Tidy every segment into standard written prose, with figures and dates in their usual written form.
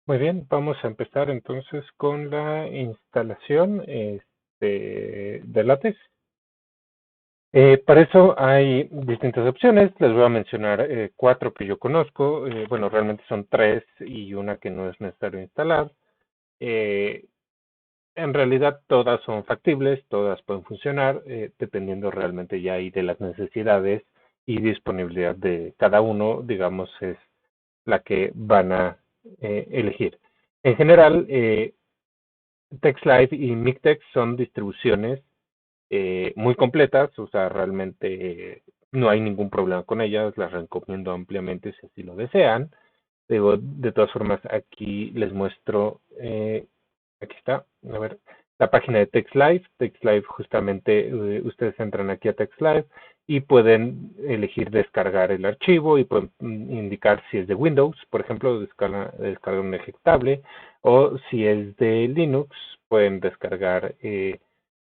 Muy bien, vamos a empezar entonces con la instalación de látex. Para eso hay distintas opciones, les voy a mencionar cuatro que yo conozco. Bueno, realmente son tres y una que no es necesario instalar. Eh, en realidad todas son factibles, todas pueden funcionar, dependiendo realmente ya ahí de las necesidades y disponibilidad de cada uno, digamos, es la que van a elegir. En general, TextLive y MikTeX son distribuciones muy completas, o sea, realmente no hay ningún problema con ellas, las recomiendo ampliamente si así lo desean. Digo, de todas formas, aquí les muestro, aquí está, a ver, la página de TextLive. TextLive, justamente, ustedes entran aquí a TextLive y pueden elegir descargar el archivo y pueden indicar si es de Windows, por ejemplo, descargar un ejecutable, o si es de Linux, pueden descargar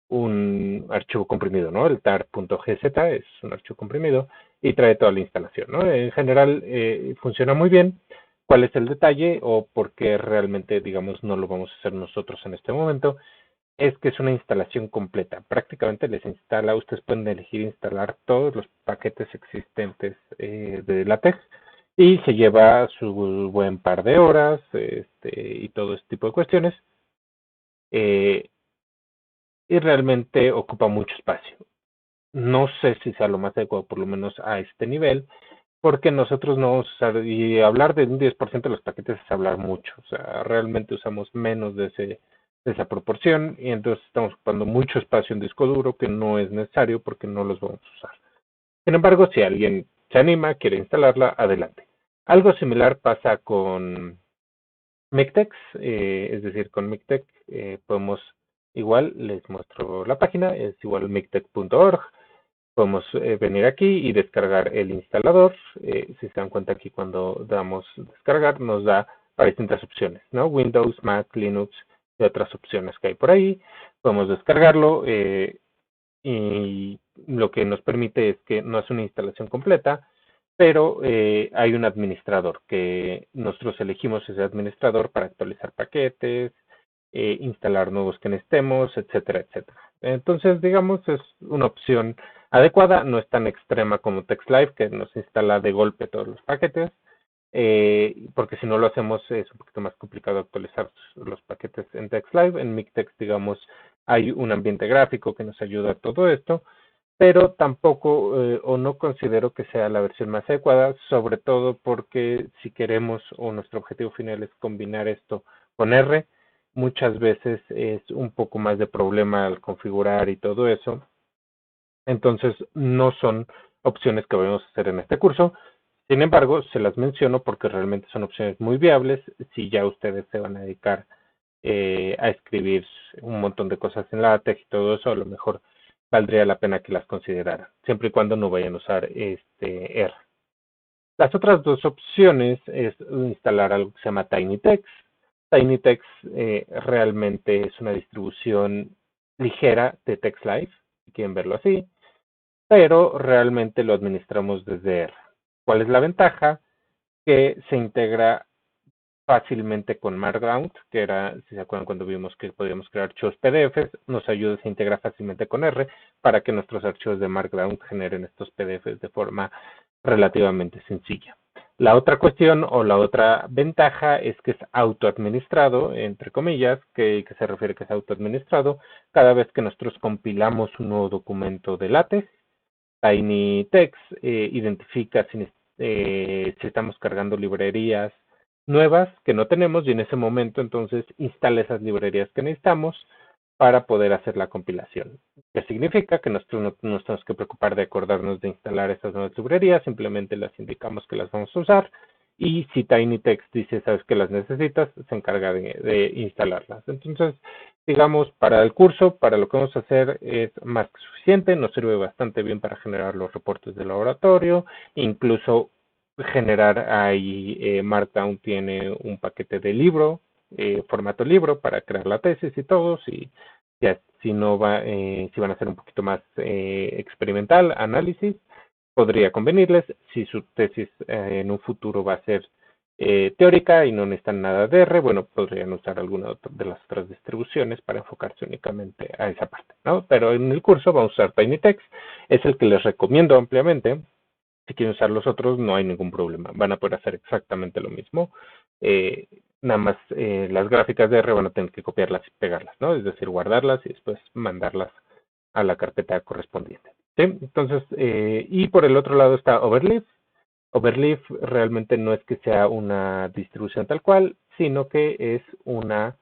un archivo comprimido, ¿no? El tar.gz es un archivo comprimido y trae toda la instalación, ¿no? En general funciona muy bien. ¿Cuál es el detalle o por qué realmente, digamos, no lo vamos a hacer nosotros en este momento? Es que es una instalación completa. Prácticamente les instala, ustedes pueden elegir instalar todos los paquetes existentes de LaTeX y se lleva su buen par de horas y todo este tipo de cuestiones. eh, y realmente ocupa mucho espacio. No sé si sea lo más adecuado, por lo menos a este nivel, porque nosotros no vamos a usar, y hablar de un 10% de los paquetes es hablar mucho, o sea, realmente usamos menos de esa proporción y entonces estamos ocupando mucho espacio en disco duro que no es necesario porque no los vamos a usar. Sin embargo, si alguien se anima, quiere instalarla, adelante. Algo similar pasa con MikTeX, es decir, con MikTeX podemos, igual les muestro la página, es igual miktex.org. Podemos venir aquí y descargar el instalador. Si se dan cuenta aquí cuando damos descargar nos da para distintas opciones, ¿no? Windows, Mac, Linux y otras opciones que hay por ahí. Podemos descargarlo y lo que nos permite es que no es una instalación completa, pero hay un administrador que nosotros elegimos ese administrador para actualizar paquetes, instalar nuevos que necesitemos, etcétera, etcétera. Entonces, digamos, es una opción adecuada, no es tan extrema como TextLive, que nos instala de golpe todos los paquetes, porque si no lo hacemos es un poquito más complicado actualizar los paquetes en TextLive. En MikTeX, digamos, hay un ambiente gráfico que nos ayuda a todo esto, pero tampoco o no considero que sea la versión más adecuada, sobre todo porque si queremos o nuestro objetivo final es combinar esto con R, muchas veces es un poco más de problema al configurar y todo eso. Entonces, no son opciones que vamos a hacer en este curso. Sin embargo, se las menciono porque realmente son opciones muy viables si ya ustedes se van a dedicar a escribir un montón de cosas en LaTeX y todo eso, a lo mejor valdría la pena que las consideraran, siempre y cuando no vayan a usar R. Las otras dos opciones es instalar algo que se llama TinyText. TinyText realmente es una distribución ligera de TextLive, si quieren verlo así, pero realmente lo administramos desde R. ¿Cuál es la ventaja? Que se integra fácilmente con Markdown, que era, si se acuerdan cuando vimos que podíamos crear archivos PDFs, nos ayuda, se integra fácilmente con R para que nuestros archivos de Markdown generen estos PDFs de forma relativamente sencilla. La otra cuestión o la otra ventaja es que es autoadministrado, entre comillas, que se refiere que es autoadministrado cada vez que nosotros compilamos un nuevo documento de LaTeX. TinyText identifica si estamos cargando librerías nuevas que no tenemos y en ese momento entonces instala esas librerías que necesitamos para poder hacer la compilación. ¿Qué significa? Que nosotros no nos tenemos que preocupar de acordarnos de instalar esas nuevas librerías, simplemente las indicamos que las vamos a usar y si TinyText dice, sabes que las necesitas, se encarga de instalarlas. Entonces, digamos, para el curso, para lo que vamos a hacer es más que suficiente, nos sirve bastante bien para generar los reportes de laboratorio, incluso generar ahí, Markdown tiene un paquete de libro, formato libro para crear la tesis y todo, ya, si no va, si van a hacer un poquito más experimental, análisis, podría convenirles. Si su tesis en un futuro va a ser teórica y no necesitan nada de R, bueno, podrían usar alguna de las otras distribuciones para enfocarse únicamente a esa parte, ¿no? Pero en el curso vamos a usar TinyText, es el que les recomiendo ampliamente. Si quieren usar los otros, no hay ningún problema. Van a poder hacer exactamente lo mismo. Eh, Nada más las gráficas de R van a tener que copiarlas y pegarlas, ¿no? Es decir, guardarlas y después mandarlas a la carpeta correspondiente. ¿Sí? Entonces, y por el otro lado está Overleaf. Overleaf realmente no es que sea una distribución tal cual, sino que es una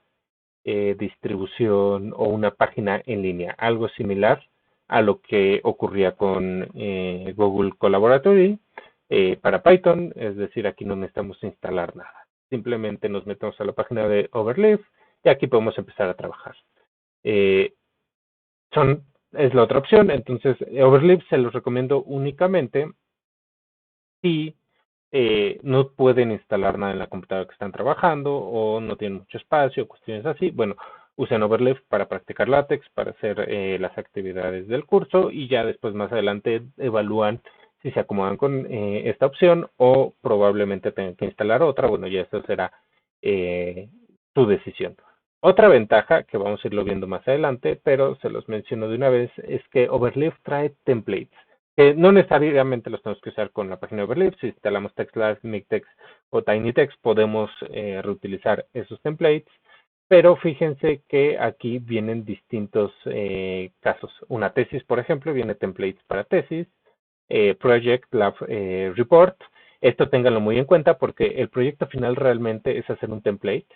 distribución o una página en línea, algo similar a lo que ocurría con Google Colaboratory para Python, es decir, aquí no necesitamos instalar nada. Simplemente nos metemos a la página de Overleaf y aquí podemos empezar a trabajar. Eh, es la otra opción, entonces Overleaf se los recomiendo únicamente si no pueden instalar nada en la computadora que están trabajando o no tienen mucho espacio, cuestiones así. Bueno, usen Overleaf para practicar LaTeX, para hacer las actividades del curso y ya después más adelante evalúan si se acomodan con esta opción o probablemente tengan que instalar otra. Bueno, ya eso será su decisión. Otra ventaja que vamos a irlo viendo más adelante, pero se los menciono de una vez, es que Overleaf trae templates. No necesariamente los tenemos que usar con la página de Overleaf. Si instalamos TextLive, MikTeX o TinyText, podemos reutilizar esos templates. Pero fíjense que aquí vienen distintos casos. Una tesis, por ejemplo, viene templates para tesis, Project, Lab, Report. Esto ténganlo muy en cuenta porque el proyecto final realmente es hacer un template.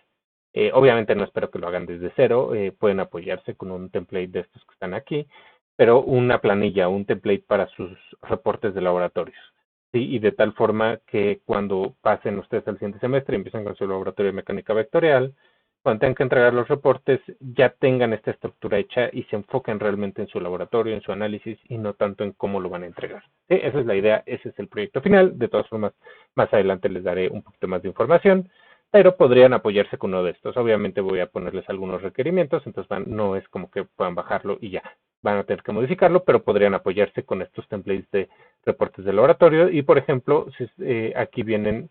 Obviamente no espero que lo hagan desde cero, pueden apoyarse con un template de estos que están aquí, pero una planilla, un template para sus reportes de laboratorios. ¿Sí? Y de tal forma que cuando pasen ustedes al siguiente semestre y empiecen con su laboratorio de mecánica vectorial, cuando tengan que entregar los reportes, ya tengan esta estructura hecha y se enfoquen realmente en su laboratorio, en su análisis y no tanto en cómo lo van a entregar. ¿Sí? Esa es la idea, ese es el proyecto final. De todas formas, más adelante les daré un poquito más de información, pero podrían apoyarse con uno de estos. Obviamente voy a ponerles algunos requerimientos, entonces no es como que puedan bajarlo y ya. Van a tener que modificarlo, pero podrían apoyarse con estos templates de reportes de laboratorio. Y, por ejemplo, aquí vienen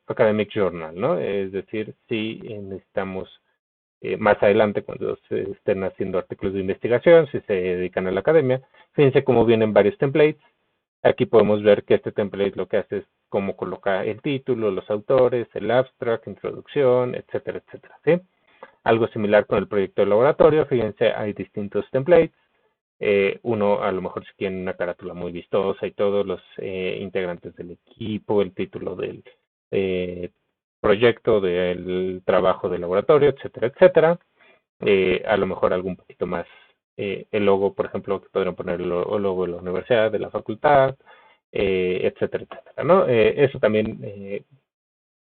Academic Journal, ¿no? Es decir, si necesitamos más adelante, cuando se estén haciendo artículos de investigación, si se dedican a la academia, fíjense cómo vienen varios templates. Aquí podemos ver que este template lo que hace es cómo coloca el título, los autores, el abstract, introducción, etcétera, etcétera, ¿sí? Algo similar con el proyecto de laboratorio, fíjense, hay distintos templates. Uno, a lo mejor si tiene una carátula muy vistosa y todos los integrantes del equipo, el título del proyecto, del trabajo de laboratorio, etcétera, etcétera. A lo mejor algo un poquito más, el logo, por ejemplo, que podrían poner el logo de la universidad, de la facultad, etcétera, etcétera, ¿no? Eso también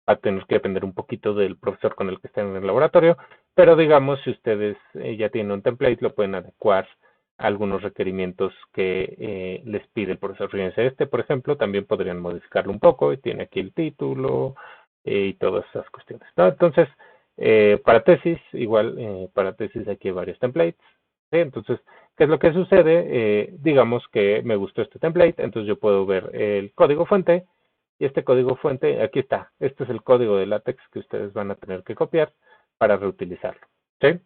va a tener que depender un poquito del profesor con el que estén en el laboratorio, pero digamos, si ustedes ya tienen un template, lo pueden adecuar a algunos requerimientos que les pide el profesor. Fíjense, por ejemplo, también podrían modificarlo un poco, y tiene aquí el título y todas esas cuestiones, ¿no? Entonces, para tesis, igual, para tesis aquí hay varios templates, ¿sí? Entonces, ¿qué es lo que sucede? Digamos que me gustó este template, entonces yo puedo ver el código fuente, y este código fuente, aquí está. Este es el código de LaTeX que ustedes van a tener que copiar para reutilizarlo, ¿sí?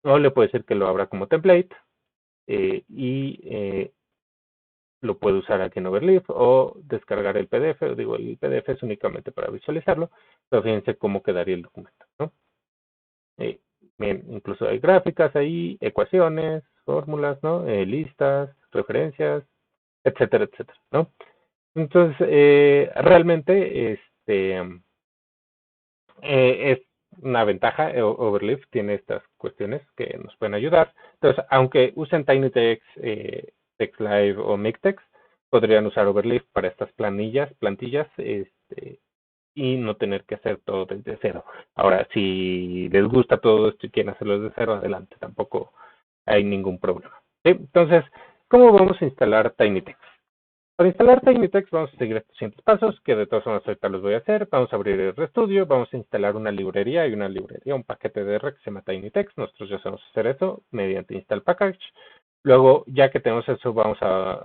O le puede ser que lo abra como template y lo puede usar aquí en Overleaf o descargar el PDF. Digo, el PDF es únicamente para visualizarlo, pero fíjense cómo quedaría el documento, ¿no? Bien, incluso hay gráficas ahí, ecuaciones, fórmulas, ¿no? Listas, referencias, etcétera, etcétera, ¿no? Entonces, realmente, es una ventaja. Overleaf tiene estas cuestiones que nos pueden ayudar. Entonces, aunque usen TinyText, TextLive o MikTeX, podrían usar Overleaf para estas plantillas, y no tener que hacer todo desde cero. Ahora, si les gusta todo esto y quieren hacerlo desde cero, adelante, tampoco hay ningún problema. ¿Sí? Entonces, ¿cómo vamos a instalar TinyText? Para instalar TinyText vamos a seguir estos siguientes pasos, que de todas formas ahorita los voy a hacer. Vamos a abrir el RStudio, vamos a instalar una librería, un paquete de R que se llama TinyText. Nosotros ya sabemos hacer eso mediante install package. Luego, ya que tenemos eso,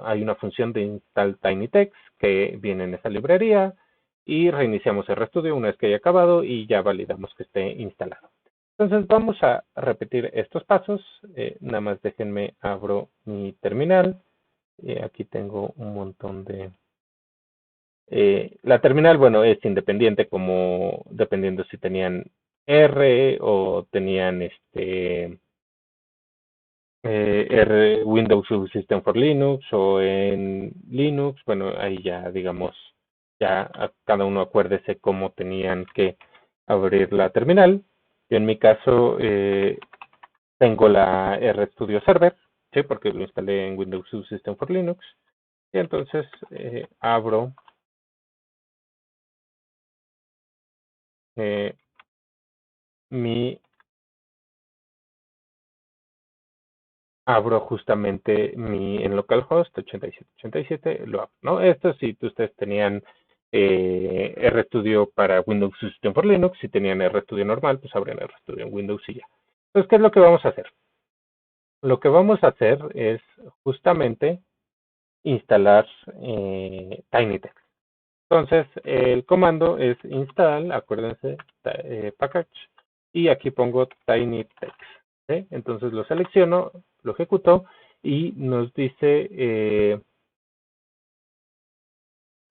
hay una función de install tinytext que viene en esa librería y reiniciamos el RStudio una vez que haya acabado y ya validamos que esté instalado. Entonces vamos a repetir estos pasos. Nada más déjenme abro mi terminal. Aquí tengo un montón de... la terminal, bueno, es independiente como dependiendo si tenían R o tenían Windows Subsystem for Linux o en Linux. Bueno, ahí ya digamos, ya cada uno acuérdese cómo tenían que abrir la terminal. Yo en mi caso tengo la RStudio Server, ¿sí? Porque lo instalé en Windows Subsystem for Linux. Y entonces abro mi justamente en localhost 8787, lo abro, ¿no? Esto si ustedes tenían RStudio para Windows System for Linux, si tenían RStudio normal, pues abren RStudio en Windows y ya. Entonces, ¿qué es lo que vamos a hacer? Lo que vamos a hacer es justamente instalar tinytext. Entonces, el comando es install, acuérdense, package, y aquí pongo tinytext. ¿Sí? Entonces lo selecciono, lo ejecuto y nos dice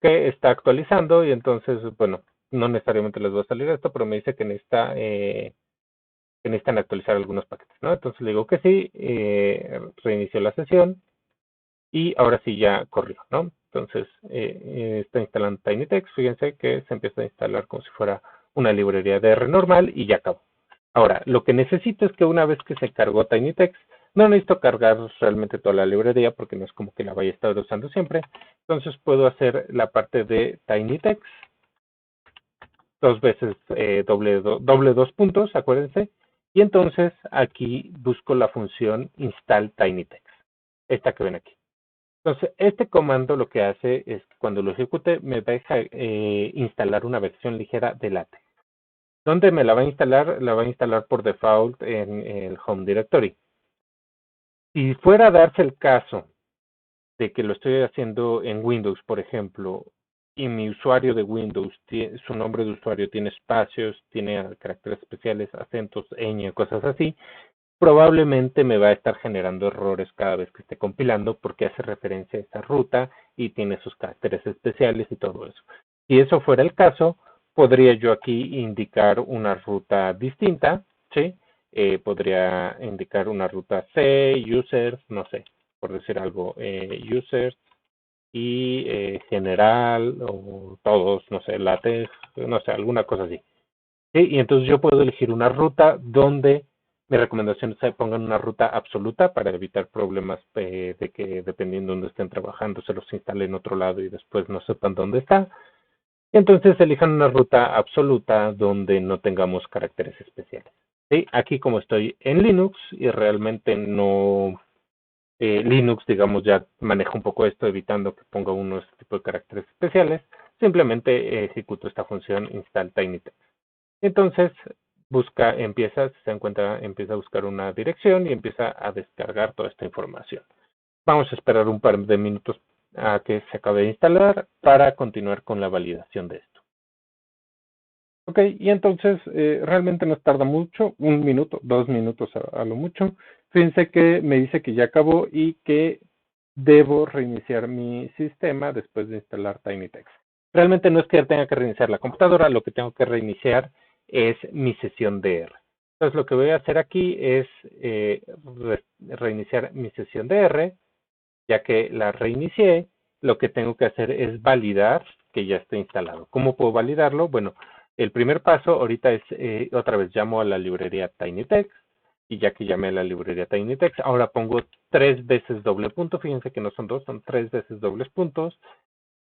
que está actualizando y entonces, bueno, no necesariamente les va a salir esto, pero me dice que necesitan actualizar algunos paquetes, ¿no? Entonces le digo que sí, reinicio la sesión y ahora sí ya corrió, ¿no? Entonces está instalando tinytext, fíjense que se empieza a instalar como si fuera una librería de R normal y ya acabó. Ahora, lo que necesito es que una vez que se cargó tinytext, no necesito cargar realmente toda la librería porque no es como que la vaya a estar usando siempre. Entonces puedo hacer la parte de tinytext, dos veces doble dos puntos, acuérdense. Y entonces aquí busco la función install tinytext, esta que ven aquí. Entonces, este comando lo que hace es que cuando lo ejecute me deja instalar una versión ligera de LaTeX. ¿Dónde me la va a instalar? La va a instalar por default en el Home Directory. Si fuera a darse el caso de que lo estoy haciendo en Windows, por ejemplo, y mi usuario de Windows, su nombre de usuario tiene espacios, tiene caracteres especiales, acentos, ñ, cosas así, probablemente me va a estar generando errores cada vez que esté compilando porque hace referencia a esa ruta y tiene sus caracteres especiales y todo eso. Si eso fuera el caso, podría yo aquí indicar una ruta distinta, ¿sí? Podría indicar una ruta C, users, no sé, por decir algo, users y general o todos, no sé, latex, no sé, alguna cosa así. ¿Sí? Y entonces yo puedo elegir una ruta donde mi recomendación es que pongan una ruta absoluta para evitar problemas de que dependiendo de dónde estén trabajando se los instale en otro lado y después no sepan dónde está. Y entonces elijan una ruta absoluta donde no tengamos caracteres especiales. ¿Sí? Aquí como estoy en Linux y realmente no... Linux, digamos, ya maneja un poco esto, evitando que ponga uno este tipo de caracteres especiales, simplemente ejecuto esta función install tinytext. Entonces empieza, si se encuentra, empieza a buscar una dirección y empieza a descargar toda esta información. Vamos a esperar un par de minutos a que se acabe de instalar para continuar con la validación de esto. Ok, y entonces realmente no tarda mucho, 1 minuto, 2 minutos a lo mucho. Fíjense que me dice que ya acabó y que debo reiniciar mi sistema después de instalar tinytext. Realmente no es que tenga que reiniciar la computadora, lo que tengo que reiniciar es mi sesión de R. Entonces lo que voy a hacer aquí es reiniciar mi sesión de R, ya que la reinicié, lo que tengo que hacer es validar que ya está instalado. ¿Cómo puedo validarlo? Bueno, el primer paso ahorita es, otra vez llamo a la librería tinytext, y ya que llamé a la librería tinytext, ahora pongo 3 veces doble punto, fíjense que no son dos, son 3 veces dobles puntos,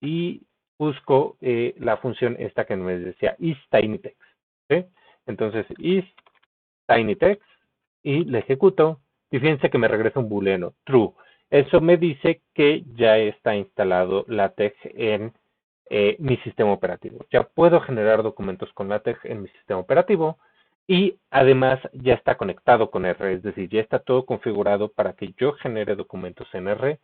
y busco la función esta que me decía isTinytext. ¿Sí? Entonces, isTinytext, y le ejecuto, y fíjense que me regresa un booleano, true. Eso me dice que ya está instalado LaTeX en mi sistema operativo. Ya puedo generar documentos con LaTeX en mi sistema operativo Y además ya está conectado con R, es decir, ya está todo configurado para que yo genere documentos en R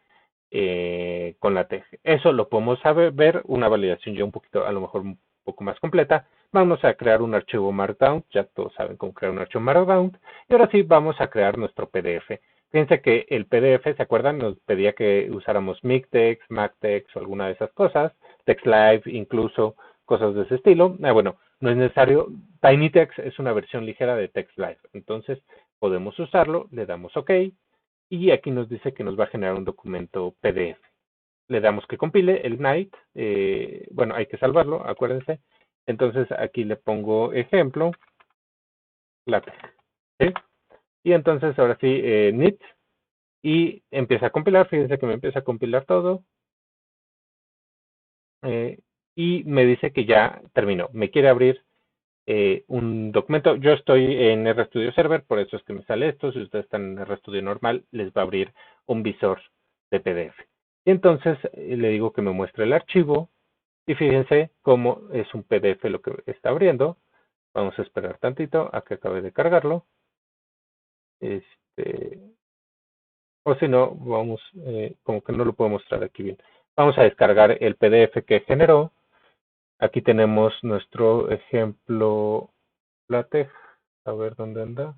con LaTeX. Eso lo podemos ver, una validación ya un poquito, a lo mejor un poco más completa. Vamos a crear un archivo Markdown, ya todos saben cómo crear un archivo Markdown. Y ahora sí vamos a crear nuestro PDF. Fíjense que el PDF, ¿se acuerdan? Nos pedía que usáramos MikTeX, MacTeX o alguna de esas cosas, TextLive incluso, cosas de ese estilo. Bueno, no es necesario. TinyText es una versión ligera de TextLive, entonces podemos usarlo, le damos OK y aquí nos dice que nos va a generar un documento PDF. Le damos que compile el Night, bueno, hay que salvarlo, acuérdense. Entonces aquí le pongo ejemplo, LaTeX, ¿sí? Y entonces ahora sí, NIT, y empieza a compilar, fíjense que me empieza a compilar todo. Y me dice que ya terminó. Me quiere abrir un documento. Yo estoy en RStudio Server, por eso es que me sale esto. Si ustedes están en RStudio normal, les va a abrir un visor de PDF. Y entonces le digo que me muestre el archivo. Y fíjense cómo es un PDF lo que está abriendo. Vamos a esperar tantito a que acabe de cargarlo. O si no, vamos, como que no lo puedo mostrar aquí bien. Vamos a descargar el PDF que generó. Aquí tenemos nuestro ejemplo LaTeX. A ver dónde anda.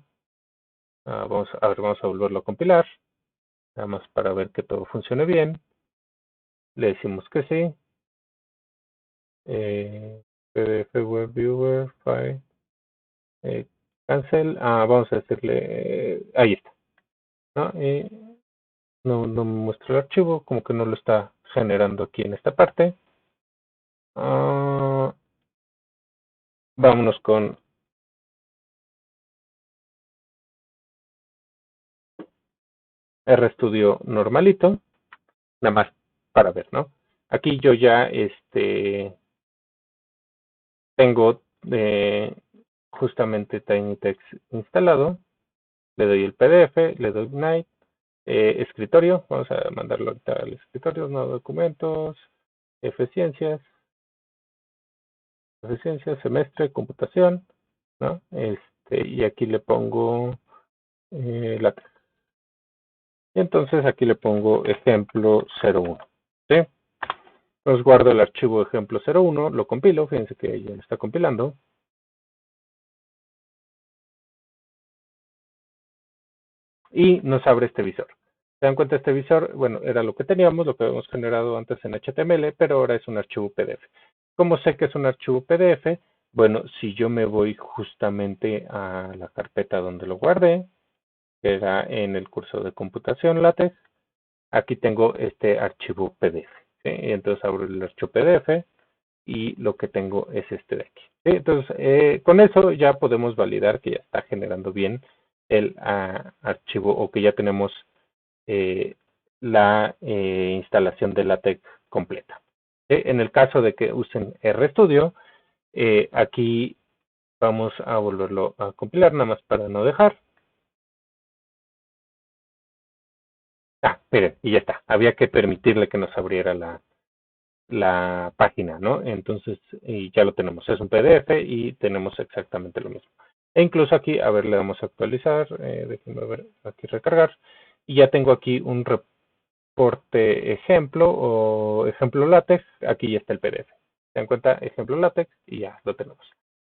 Vamos a volverlo a compilar. Nada más para ver que todo funcione bien. Le decimos que sí. PDF Web Viewer, File. Cancel. Vamos a decirle. Ahí está. ¿No? No me muestra el archivo. Como que no lo está generando aquí en esta parte. Vámonos con RStudio normalito, nada más para ver, ¿no? Aquí yo ya tengo justamente TinyText instalado, le doy el PDF, le doy Ignite, escritorio, vamos a mandarlo ahorita al escritorio, no documentos, eficiencias, semestre, computación, ¿no? Y aquí le pongo LaTeX. Y entonces aquí le pongo ejemplo 01, ¿sí? Entonces guardo el archivo ejemplo 01, lo compilo, fíjense que ya lo está compilando. Y nos abre este visor. ¿Se dan cuenta? Este visor, bueno, era lo que teníamos, lo que habíamos generado antes en HTML, pero ahora es un archivo PDF. ¿Cómo sé que es un archivo PDF? Bueno, si yo me voy justamente a la carpeta donde lo guardé, que era en el curso de computación LaTeX, aquí tengo este archivo PDF. ¿Sí? Entonces abro el archivo PDF y lo que tengo es este de aquí. ¿Sí? Entonces, con eso ya podemos validar que ya está generando bien el archivo o que ya tenemos la instalación de LaTeX completa. ¿Sí? En el caso de que usen RStudio, aquí vamos a volverlo a compilar, nada más para no dejar. Miren, y ya está. Había que permitirle que nos abriera la página, ¿no? Entonces, y ya lo tenemos. Es un PDF y tenemos exactamente lo mismo. E incluso aquí, a ver, le damos a actualizar. Déjenme ver, aquí recargar. Y ya tengo aquí un reporte ejemplo o ejemplo LaTeX. Aquí ya está el PDF. Se dan cuenta, ejemplo LaTeX y ya lo tenemos.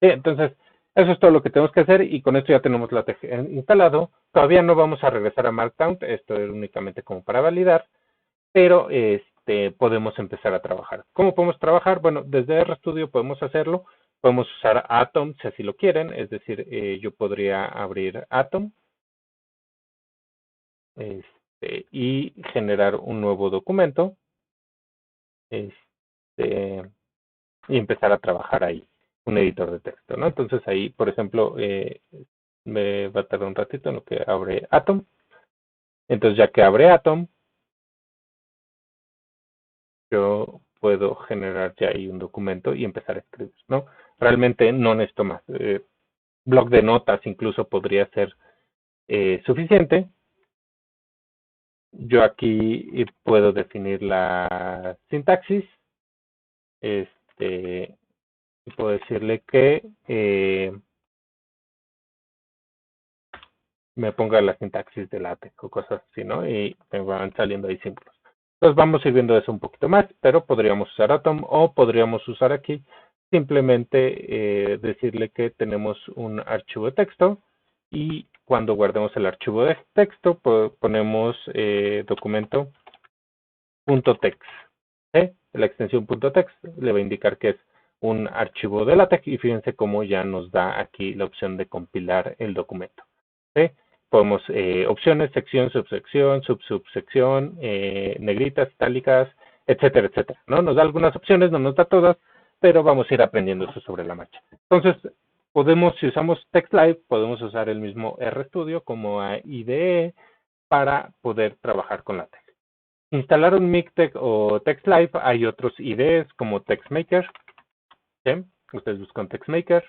Sí, entonces, eso es todo lo que tenemos que hacer y con esto ya tenemos LaTeX instalado. Todavía no vamos a regresar a Markdown. Esto es únicamente como para validar, pero podemos empezar a trabajar. ¿Cómo podemos trabajar? Bueno, desde RStudio podemos hacerlo. Podemos usar Atom si así lo quieren, es decir, yo podría abrir Atom y generar un nuevo documento este, y empezar a trabajar ahí, un editor de texto, ¿no? Entonces ahí, por ejemplo, me va a tardar un ratito en lo que abre Atom. Entonces ya que abre Atom, yo puedo generar ya ahí un documento y empezar a escribir, ¿no? Realmente no necesito más. Bloc de notas incluso podría ser suficiente. Yo aquí puedo definir la sintaxis. Y puedo decirle que me ponga la sintaxis de LaTeX o cosas así, ¿no? Y me van saliendo ahí símbolos. Entonces vamos a ir viendo eso un poquito más, pero podríamos usar Atom o podríamos usar aquí simplemente decirle que tenemos un archivo de texto y cuando guardemos el archivo de texto ponemos documento.text. La extensión .text le va a indicar que es un archivo de LaTeX y fíjense cómo ya nos da aquí la opción de compilar el documento. Podemos opciones, sección, subsección, subsección, negritas, itálicas, etcétera, etcétera, ¿no? Nos da algunas opciones, no nos da todas, pero vamos a ir aprendiendo eso sobre la marcha. Entonces, si usamos TextLive, podemos usar el mismo RStudio como IDE para poder trabajar con LaTeX. Instalar un Mixtex o TextLive, hay otros IDEs como TextMaker. ¿Sí? Ustedes buscan TextMaker.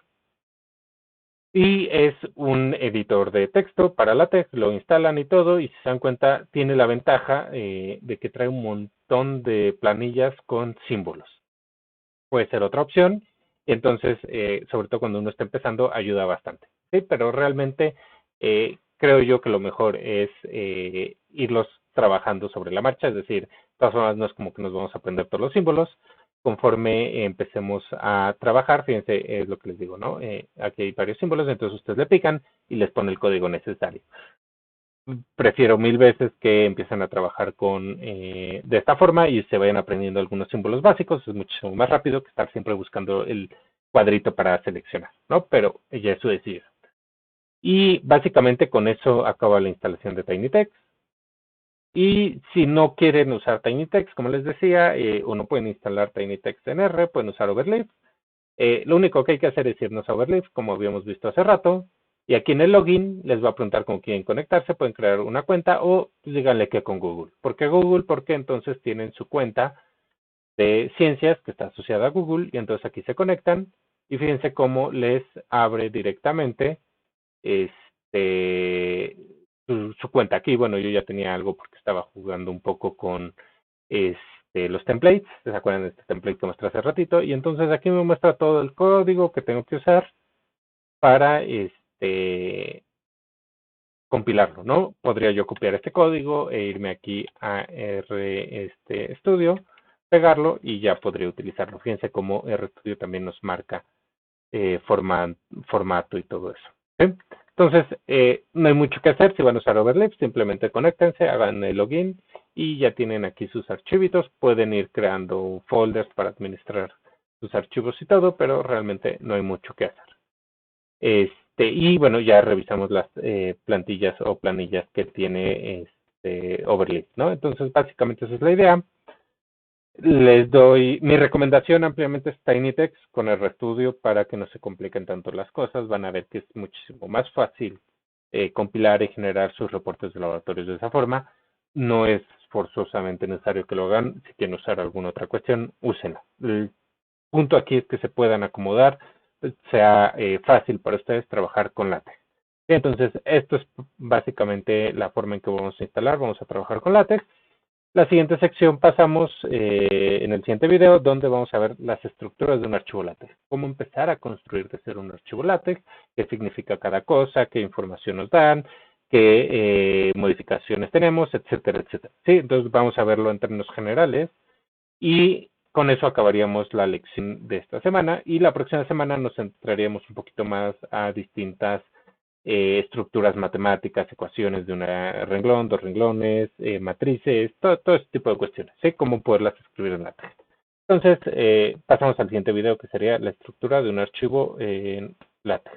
Y es un editor de texto para LaTeX, lo instalan y todo, y si se dan cuenta, tiene la ventaja de que trae un montón de planillas con símbolos. Puede ser otra opción, y entonces, sobre todo cuando uno está empezando, ayuda bastante. ¿Sí? Pero realmente creo yo que lo mejor es irlos trabajando sobre la marcha, es decir, de todas formas no es como que nos vamos a aprender todos los símbolos. Conforme empecemos a trabajar, fíjense, es lo que les digo, ¿no? Aquí hay varios símbolos, entonces ustedes le pican y les pone el código necesario. Prefiero 1000 veces que empiecen a trabajar de esta forma y se vayan aprendiendo algunos símbolos básicos, es muchísimo más rápido que estar siempre buscando el cuadrito para seleccionar, ¿no? Pero ya es su decisión. Y básicamente con eso acaba la instalación de TinyText. Y si no quieren usar TinyText, como les decía, o no pueden instalar TinyText en R, pueden usar Overleaf. Lo único que hay que hacer es irnos a Overleaf, como habíamos visto hace rato. Y aquí en el login les va a preguntar cómo quieren conectarse, pueden crear una cuenta o díganle que con Google. ¿Por qué Google? Porque entonces tienen su cuenta de ciencias que está asociada a Google y entonces aquí se conectan y fíjense cómo les abre directamente su cuenta aquí. Bueno, yo ya tenía algo porque estaba jugando un poco con los templates. ¿Se acuerdan de este template que mostré hace ratito? Y entonces aquí me muestra todo el código que tengo que usar para compilarlo, ¿no? Podría yo copiar este código e irme aquí a RStudio, pegarlo y ya podría utilizarlo. Fíjense cómo RStudio también nos marca formato y todo eso. ¿Sí? Entonces, no hay mucho que hacer. Si van a usar Overleaf, simplemente conéctense, hagan el login y ya tienen aquí sus archivitos. Pueden ir creando folders para administrar sus archivos y todo, pero realmente no hay mucho que hacer. Y bueno, ya revisamos las plantillas o planillas que tiene Overleaf, ¿no? Entonces, básicamente esa es la idea. Les doy mi recomendación ampliamente es TinyText con el RStudio para que no se compliquen tanto las cosas. Van a ver que es muchísimo más fácil compilar y generar sus reportes de laboratorios de esa forma. No es forzosamente necesario que lo hagan. Si quieren usar alguna otra cuestión, úsenla. El punto aquí es que se puedan acomodar, sea fácil para ustedes trabajar con LaTeX. Entonces, esto es básicamente la forma en que vamos a instalar. Vamos a trabajar con LaTeX. La siguiente sección pasamos en el siguiente video donde vamos a ver las estructuras de un archivo LaTeX. Cómo empezar a construir de ser un archivo LaTeX, qué significa cada cosa, qué información nos dan, qué modificaciones tenemos, etcétera, etcétera. ¿Sí? Entonces vamos a verlo en términos generales y con eso acabaríamos la lección de esta semana y la próxima semana nos centraríamos un poquito más a distintas estructuras matemáticas, ecuaciones de un renglón, dos renglones, matrices, todo ese tipo de cuestiones, ¿sí? Cómo poderlas escribir en LaTeX. Entonces, pasamos al siguiente video que sería la estructura de un archivo en LaTeX.